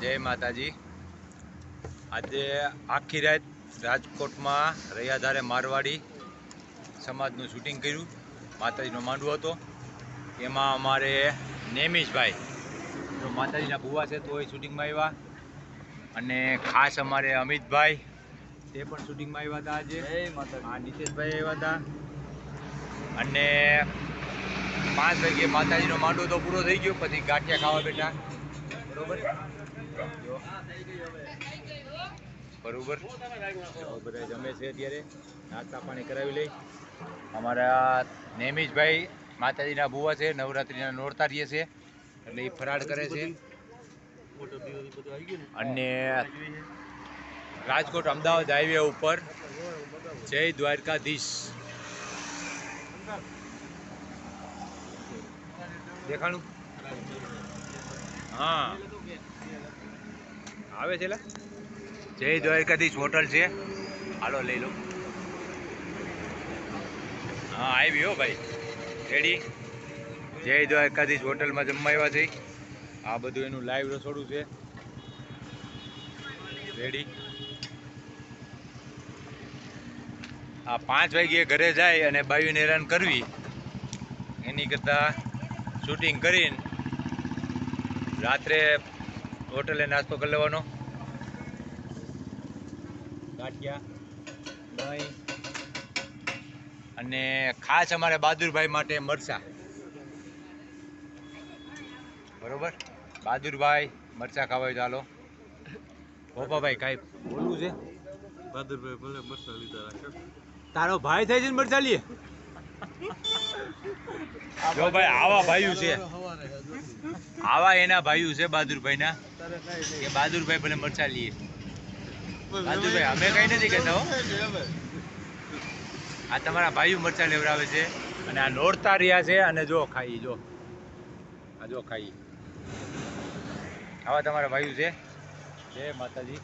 જય માતાજી। આજે આખી રાત રાજકોટમાં રૈયાધારે મારવાડી સમાજનું શૂટિંગ કર્યું। માતાજીનો માંડવો હતો, એમાં અમારે નેમિશભાઈ જો માતાજીના ભુવા છે તો એ શૂટિંગમાં આવ્યા, અને ખાસ અમારે અમિતભાઈ તે પણ શૂટિંગમાં આવ્યા હતા આજે। આ નીતેશભાઈ આવ્યા હતા, અને 5 વાગે માતાજીનો માંડવો તો પૂરો થઈ ગયો, પછી ગાંઠિયા ખાવા બેઠા। બરોબર બરોબર બધા જમે છે, અત્યારે નાસ્તા પાણી કરાવી લઈ। અમારા નેમિશભાઈ માતાજીના ભુવા છે, નવરાત્રિના નોરતા રહીએ છે એટલે એ ફરાળ કરે છે। અને રાજકોટ અમદાવાદ હાઈવે ઉપર જય દ્વારકાધીશ દેખાણું, હા આવે છે, જય દ્વારકાધીશ હોટલ છે, હાલો લઈ લો। હા આવી હો ભાઈ, રેડી। જય દ્વારકાધીશ હોટલમાં જમવા આવ્યા છે। આ બધું એનું લાઈવ રસોડું છે, રેડી। આ 5 વાગ્યે ઘરે જાય અને બાયુને હેરાન કરવી એની કરતાં શૂટિંગ કરીને રાત્રે હોટલે નાસ્તો કરી લેવાનો। ગાંઠિયા, દહીં, અને ખાસ અમારે બહાદુરભાઈ માટે મરચા, બરોબર। બહાદુરભાઈ મરચા ખાવા હોય ચાલો। ગોપાભાઈ કાંઈ બોલવું છે? બહાદુરભાઈ ભલે મરચા લીધા રાખે, તારો ભાઈ થાય છે ને મરચા લીએ? જો ભાઈ આવા ભાઈઓ છે, આવા એના ભાઈઓ છે બહાદુરભાઈના, કે બહાદુરભાઈ ભલે મરચા લીએ। બહાદુરભાઈ અમે કઈ નથી કહેતા હો, આ તમારા ભાઈઓ મરચા લેવડાવે છે, અને આ નોરતા રહ્યા છે, અને જો ખાઈ, જો આ જો ખાઈ, આવા તમારા ભાઈઓ છે। જય માતાજી।